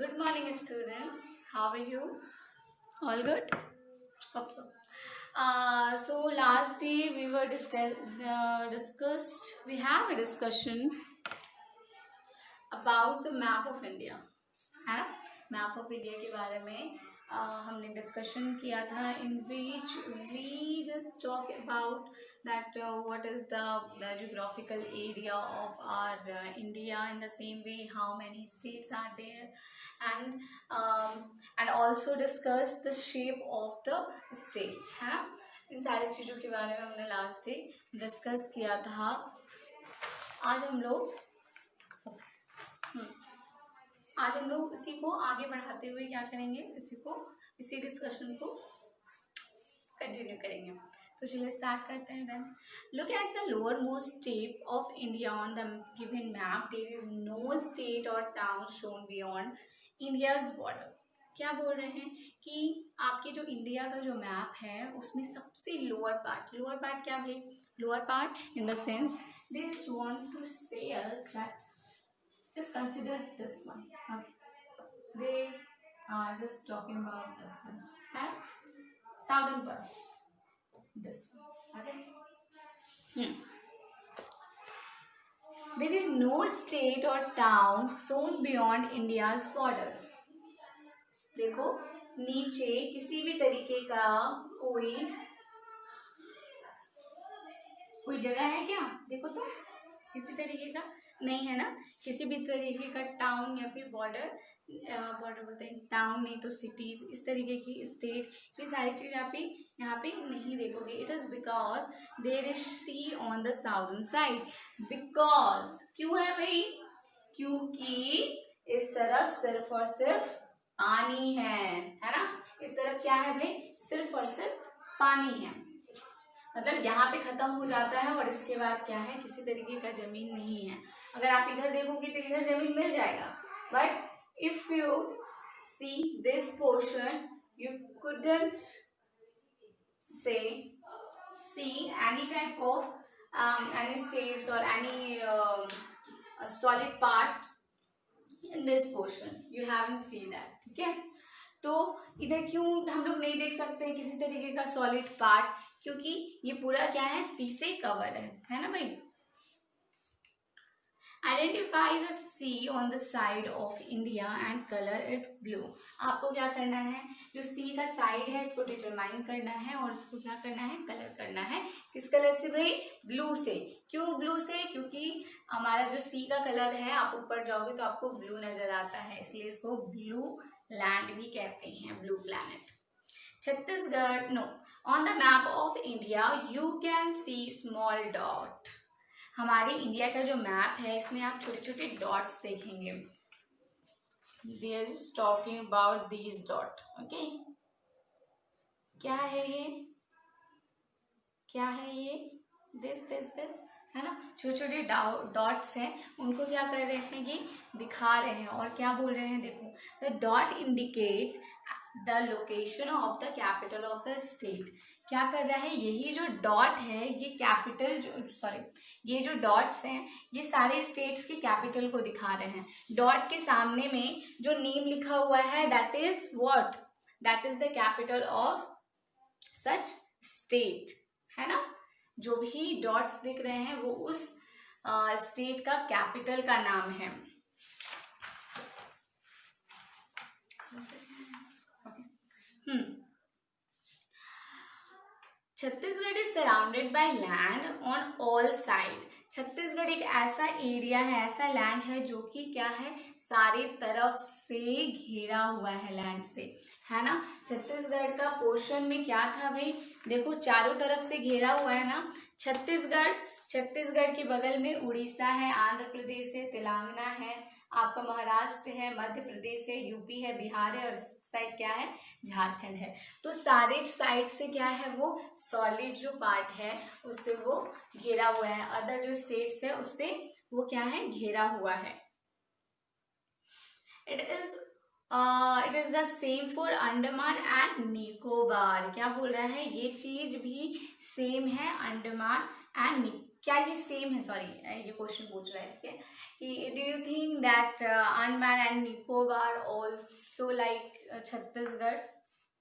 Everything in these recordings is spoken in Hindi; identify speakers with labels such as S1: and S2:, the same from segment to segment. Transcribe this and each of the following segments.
S1: Good morning, students. How are you? All good? Hope so. So last day we were discussed. We have a discussion about the map of India. है ना? मैप ऑफ इंडिया के बारे में हमने डिस्कशन किया था in which we just talk about that what is the geographical area of our India. In the same way, how many states are there, and also discuss the shape of the states. है ना? इन सारी चीज़ों के बारे में हमने लास्ट डे डिस्कस किया था. आज हम लोग इसी को आगे बढ़ाते हुए क्या करेंगे, इसी डिस्कशन को कंटिन्यू करेंगे. तो चलिए स्टार्ट करते हैं. Then look at the lower most tip of India on the given map. There is no state or town shown beyond India's border. क्या बोल रहे हैं कि आपके जो इंडिया का जो मैप है उसमें सबसे लोअर पार्ट क्या है? Lower part in the sense they want to say us that just consider this one. Okay, they are just talking about this one and southern part, this one. Okay. There is no state or town shown beyond India's border. देखो नीचे किसी भी तरीके का कोई जगह है क्या? देखो तो किसी तरीके का नहीं है ना. किसी भी तरीके का टाउन या फिर बॉर्डर बोलते हैं, टाउन नहीं तो सिटीज, इस तरीके की स्टेट, ये सारी चीज़ आप यहाँ पे नहीं देखोगे. It is because there is sea on the southern side. Because क्यों है भाई? क्योंकि इस तरफ सिर्फ और सिर्फ पानी है ना. इस तरफ क्या है भाई? सिर्फ और सिर्फ पानी है. मतलब यहाँ पे खत्म हो जाता है और इसके बाद क्या है, किसी तरीके का जमीन नहीं है. अगर आप इधर देखोगे तो इधर जमीन मिल जाएगा, but if you see this portion you couldn't see any type of any states or any solid part in this portion. You haven't seen that. ठीक है, तो इधर क्यों हम लोग नहीं देख सकते किसी तरीके का सॉलिड पार्ट? क्योंकि ये पूरा क्या है, सी से कवर है ना भाई. Identify the sea on the side of India and colour it blue. आपको क्या करना है, जो सी का साइड है इसको डिटरमाइन करना है और इसको क्या करना है, कलर करना है. किस कलर से भाई? ब्लू से. क्यों ब्लू से? क्योंकि हमारा जो सी का कलर है, आप ऊपर जाओगे तो आपको ब्लू नजर आता है, इसलिए इसको ब्लू लैंड भी कहते हैं, blue planet. Chhattisgarh know on the map of India you can C small dot. हमारे इंडिया का जो मैप है इसमें आप छोटे छोटे डॉट्स देखेंगे. They is talking about these dot. Okay, क्या है ये? क्या है ये? दिस है ना. छोटे छोटे डॉट्स हैं, उनको क्या कर रहे हैं, ये दिखा रहे हैं. और क्या बोल रहे हैं, देखो the dot indicate the location of the capital of the state. क्या कर रहा है, यही जो डॉट है ये ये जो डॉट्स हैं ये सारे स्टेट्स के कैपिटल को दिखा रहे हैं. डॉट के सामने में जो नेम लिखा हुआ है that is what? That is the capital of such state, है ना. जो भी डॉट्स दिख रहे हैं वो उस स्टेट का कैपिटल का नाम है. Chhattisgarh is surrounded by land on all side. Chhattisgarh एक ऐसा एरिया है, ऐसा लैंड है जो कि क्या है, सारे तरफ से घिरा हुआ है लैंड से, है ना. छत्तीसगढ़ का पोर्शन में क्या था भाई? देखो चारों तरफ से घेरा हुआ है ना. छत्तीसगढ़ के बगल में उड़ीसा है, आंध्र प्रदेश है, तेलंगाना है, आपका महाराष्ट्र है, मध्य प्रदेश है, यूपी है, बिहार है और इस साइड क्या है, झारखंड है. तो सारे साइड से क्या है, वो सॉलिड जो पार्ट है उससे वो घेरा हुआ है. अदर जो स्टेट्स है उससे वो क्या है, घेरा हुआ है. It is the same for Andaman and Nicobar. क्या बोल रहा है, ये चीज भी सेम है अंडमान एंड क्या ये सेम है, सॉरी ये क्वेश्चन पूछ रहा है, ठीक है, कि do you think that Andaman and Nicobar also like Chhattisgarh,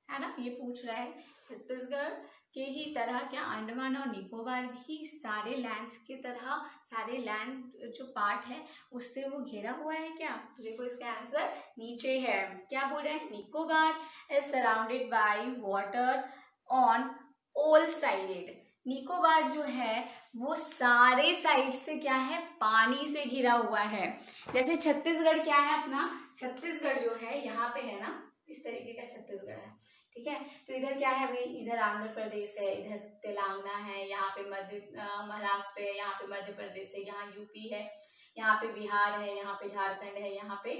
S1: है ना, ये पूछ रहा है छत्तीसगढ़ के ही तरह क्या अंडमान और निकोबार भी सारे लैंड की तरह, सारे लैंड जो पार्ट है उससे वो घिरा हुआ है क्या? तो देखो इसका आंसर नीचे है, क्या बोल रहे हैं, Nicobar is surrounded by water on all sided. Nicobar जो है वो सारे साइड से क्या है, पानी से घिरा हुआ है। जैसे छत्तीसगढ़ क्या है अपना, छत्तीसगढ़ जो है यहाँ पे है ना, इस तरीके का छत्तीसगढ़ है, ठीक है। तो इधर क्या है भाई, इधर आंध्र प्रदेश है, इधर तेलंगाना है, यहाँ पे महाराष्ट्र है, यहाँ पे मध्य प्रदेश है, यहाँ यूपी है, यहाँ पे बिहार है, यहाँ पे झारखंड है, यहाँ पे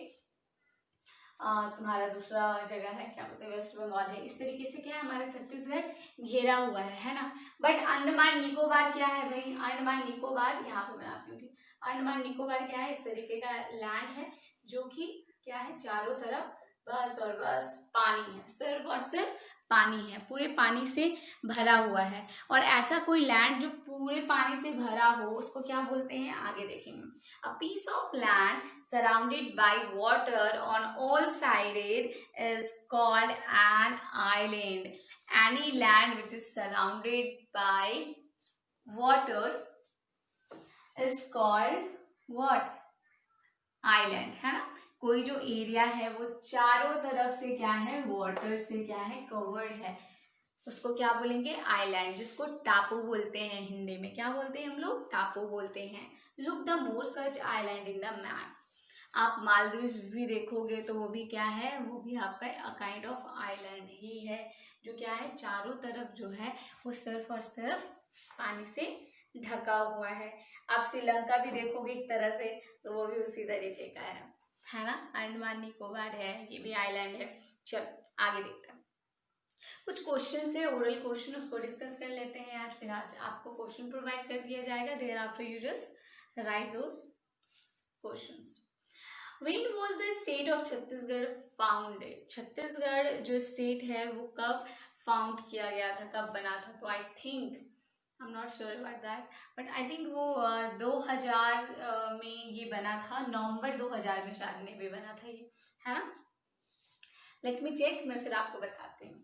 S1: तुम्हारा दूसरा जगह है, क्या बोलते हैं, वेस्ट बंगाल है। इस तरीके से क्या है, हमारा छत्तीसगढ़ घेरा हुआ है ना। बट अंडमान निकोबार क्या है भाई, अंडमान निकोबार यहाँ पे बनाती हूँ, अंडमान निकोबार क्या है, इस तरीके का लैंड है जो कि क्या है, चारों तरफ बस और बस पानी है, सिर्फ और सिर्फ पानी है, पूरे पानी से भरा हुआ है। और ऐसा कोई लैंड जो पूरे पानी से भरा हो उसको क्या बोलते हैं, आगे देखेंगे। A piece of land surrounded by water on all sided is called an island. Any land which is surrounded by water is called what, island, है ना। कोई जो एरिया है वो चारों तरफ से क्या है, वाटर से क्या है, कवर्ड है, उसको क्या बोलेंगे, आइलैंड, जिसको टापू बोलते हैं हिंदी में, क्या बोलते हैं हम लोग, टापू बोलते हैं। Look the more such island in the map. आप मालदीव भी देखोगे तो वो भी क्या है, वो भी आपका अ काइंड ऑफ आइलैंड ही है, जो क्या है, चारों तरफ जो है वो सिर्फ और सिर्फ पानी से ढका हुआ है। आप श्रीलंका भी देखोगे एक तरह से तो वो भी उसी तरीके का है ना, अंडमान निकोबार है, ये भी आइलैंड है। चल आगे देखते हैं, कुछ क्वेश्चन है, ओरल क्वेश्चन, उसको डिस्कस कर लेते हैं आज। फिर आज आपको क्वेश्चन प्रोवाइड कर दिया जाएगा, thereafter you just write those questions. When was the state of Chhattisgarh founded? Chhattisgarh जो स्टेट है वो कब फाउंड किया गया था, कब बना था? तो I think, I am not sure about that, but I think वो 2000 में ये बना था, नवंबर 2000 में शायद में भी बना था ये, है ना। लेट मी चेक, मैं फिर आपको बताती हूँ,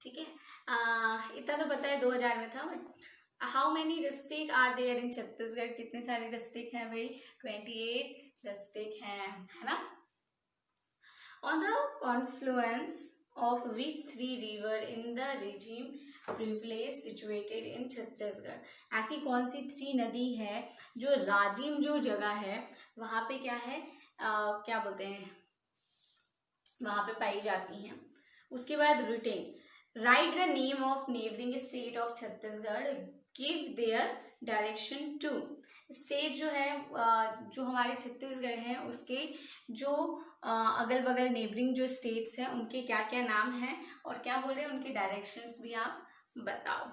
S1: ठीक है। इतना तो पता है 2000 में था, but how many district are there in Chhattisgarh, कितने सारे डिस्ट्रिक्ट हैं भाई, 28 डिस्ट्रिक्ट है ना। On the confluence of which 3 river in the Rajim privilege situated in Chhattisgarh, ऐसी कौन सी 3 नदी है जो राजिम जो जगह है वहाँ पे क्या है, क्या बोलते हैं, वहाँ पे पाई जाती हैं। उसके बाद written, write the name of neighbouring state of Chhattisgarh, give their direction to. स्टेट जो है, जो हमारे छत्तीसगढ़ है उसके जो अगल बगल नेबरिंग जो स्टेट्स हैं उनके क्या क्या नाम हैं और क्या बोल रहे हैं, उनके डायरेक्शंस भी आप बताओ।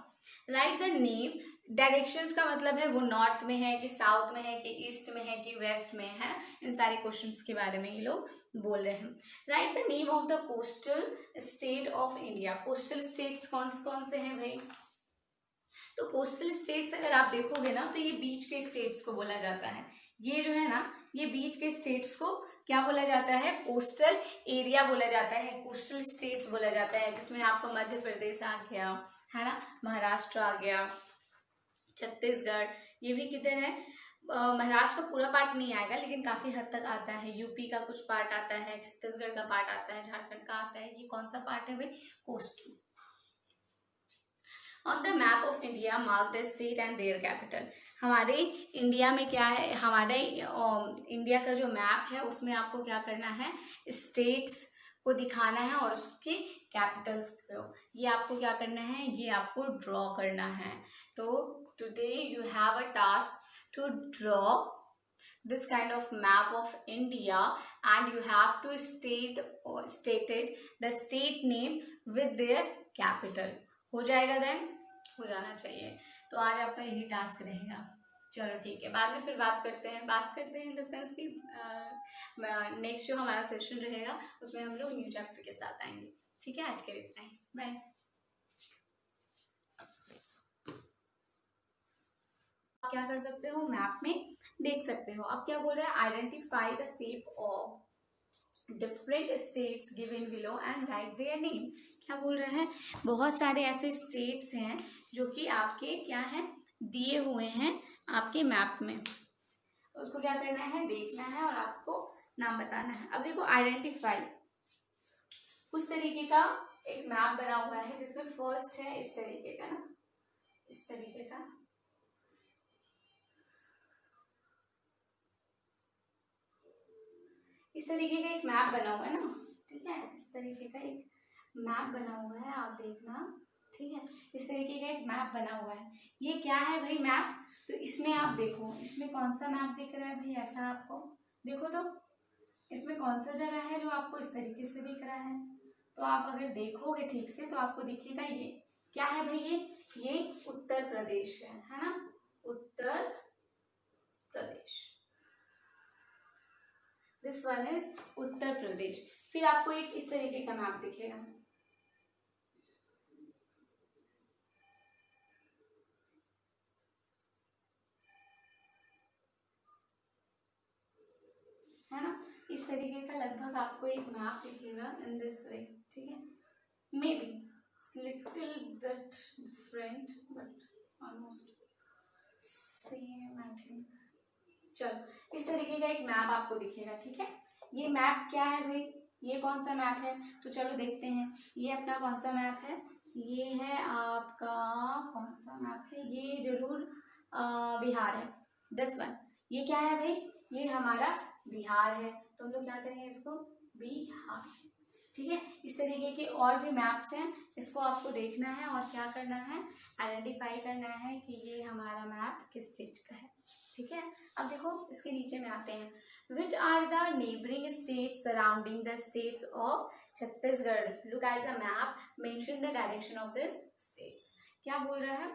S1: राइट द नेम, डायरेक्शंस का मतलब है वो नॉर्थ में है कि साउथ में है कि ईस्ट में है कि वेस्ट में है, इन सारे क्वेश्चंस के बारे में ये लोग बोल रहे हैं। Right the name of the coastal state of India, coastal states कौन से हैं भाई, तो कोस्टल स्टेट्स अगर आप देखोगे ना तो ये बीच के स्टेट्स को बोला जाता है, ये जो है ना ये बीच के स्टेट्स को क्या बोला जाता है, कोस्टल एरिया बोला जाता है, कोस्टल स्टेट्स बोला जाता है, जिसमें आपको मध्य प्रदेश आ गया, है ना, महाराष्ट्र आ गया, छत्तीसगढ़, ये भी किधर है, महाराष्ट्र का पूरा पार्ट नहीं आएगा लेकिन काफी हद तक आता है, यूपी का कुछ पार्ट आता है, छत्तीसगढ़ का पार्ट आता है, झारखंड का आता है, ये कौन सा पार्ट है भाई, coastal. On the map of India mark the state and their capital, हमारे इंडिया में क्या है, हमारे इंडिया का जो मैप है उसमें आपको क्या करना है, स्टेट्स को दिखाना है और उसके कैपिटल्स को, ये आपको क्या करना है, ये आपको ड्रॉ करना है। तो today you have a task to draw this kind of map of India and you have to stated the state name with their capital। हो जाएगा देन, हो जाना चाहिए। तो आज आपका यही टास्क रहेगा। चलो ठीक है, बाद में फिर बात करते हैं इन द सेंस कि नेक्स्ट जो हमारा सेशन रहेगा उसमें हम लोग न्यू चैप्टर के साथ आएंगे। ठीक है, आज के लिए इतना ही, बाय। आप क्या कर सकते हो, मैप में देख सकते हो। अब क्या बोल रहा है, identify the shape of different states given below and right their name. क्या बोल रहा है, बहुत सारे ऐसे स्टेट्स हैं जो कि आपके क्या हैं, दिए हुए हैं आपके मैप में। उसको क्या करना है, देखना है और आपको नाम बताना है। अब देखो आइडेंटिफाई, उस तरीके का एक मैप बना हुआ है जिसमें फर्स्ट है इस तरीके का ना, इस तरीके का, इस तरीके का एक मैप बना हुआ है ना, ठीक है, इस तरीके का एक मैप बना हुआ है, आप देखना, ठीक है, इस तरीके का एक मैप बना हुआ है। ये क्या है भाई, मैप। तो इसमें आप देखो, इसमें कौन सा मैप दिख रहा है भाई, ऐसा आपको देखो तो इसमें कौन सा जगह है जो आपको इस तरीके से दिख रहा है। तो आप अगर देखोगे ठीक से तो आपको दिखेगा ये क्या है भाई, ये उत्तर प्रदेश है ना, Uttar Pradesh, this one is Uttar Pradesh. फिर आपको एक इस तरीके का मैप दिखेगा, है ना, इस तरीके का लगभग आपको एक मैप दिखेगा इन दिस वे, ठीक है, may be little bit different but almost same I think. चलो इस तरीके का एक मैप आपको दिखेगा, ठीक है। ये मैप क्या है भाई, ये कौन सा मैप है, तो चलो देखते हैं ये अपना कौन सा मैप है। ये है आपका कौन सा मैप है, ये जरूर बिहार है, 10 ये क्या है भाई, ये हमारा बिहार है। तो हम लोग क्या करेंगे इसको बिहार, ठीक है। इस तरीके के और भी मैप्स हैं, इसको आपको देखना है और क्या करना है, आइडेंटिफाई करना है कि ये हमारा मैप किस चीज का है, ठीक है। अब देखो इसके नीचे में आते हैं, which are the neighbouring states surrounding the states of Chhattisgarh, look at the map, mention the direction of this states. क्या बोल रहा है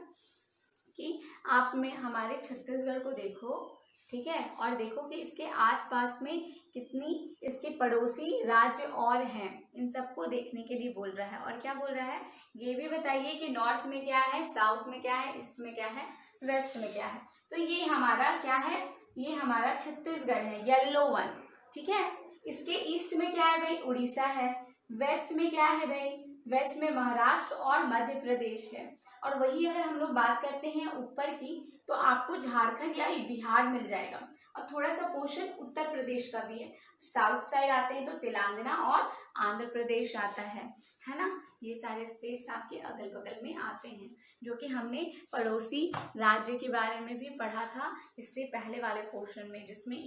S1: कि आप में हमारे छत्तीसगढ़ को देखो, ठीक है, और देखो कि इसके आसपास में कितनी इसके पड़ोसी राज्य और हैं, इन सबको देखने के लिए बोल रहा है। और क्या बोल रहा है, ये भी बताइए कि नॉर्थ में क्या है, साउथ में क्या है, ईस्ट में क्या है, वेस्ट में क्या है। तो ये हमारा क्या है, ये हमारा छत्तीसगढ़ है, येलो वन, ठीक है। इसके ईस्ट में क्या है भाई, उड़ीसा है। वेस्ट में क्या है भाई, वेस्ट में महाराष्ट्र और मध्य प्रदेश है। और वही अगर हम लोग बात करते हैं ऊपर की, तो आपको झारखंड या बिहार मिल जाएगा, और थोड़ा सा पोर्शन उत्तर प्रदेश का भी है। साउथ साइड आते हैं तो तेलंगाना और आंध्र प्रदेश आता है ना। ये सारे स्टेट्स आपके अगल बगल में आते हैं, जो कि हमने पड़ोसी राज्य के बारे में भी पढ़ा था इससे पहले वाले पोर्शन में, जिसमें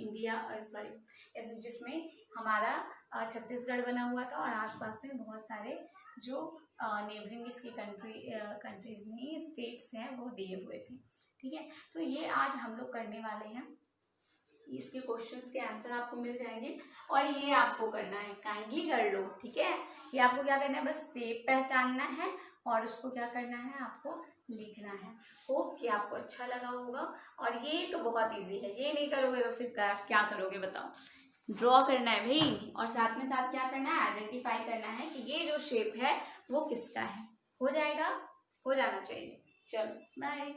S1: जिसमें हमारा छत्तीसगढ़ बना हुआ था और आसपास में बहुत सारे जो नेबरिंग इसकी कंट्रीज नहीं स्टेट्स हैं वो दिए हुए थे, ठीक है। तो ये आज हम लोग करने वाले हैं, इसके क्वेश्चंस के आंसर आपको मिल जाएंगे और ये आपको करना है, काइंडली कर लो, ठीक है। ये आपको क्या करना है, बस शेप पहचानना है और उसको क्या करना है, आपको लिखना है। होप कि आपको अच्छा लगा होगा। और ये तो बहुत इजी है, ये नहीं करोगे तो फिर क्या करोगे बताओ, ड्रॉ करना है भाई, और साथ में साथ क्या करना है, आइडेंटिफाई करना है कि ये जो शेप है वो किसका है। हो जाएगा, हो जाना चाहिए। चलो बाय।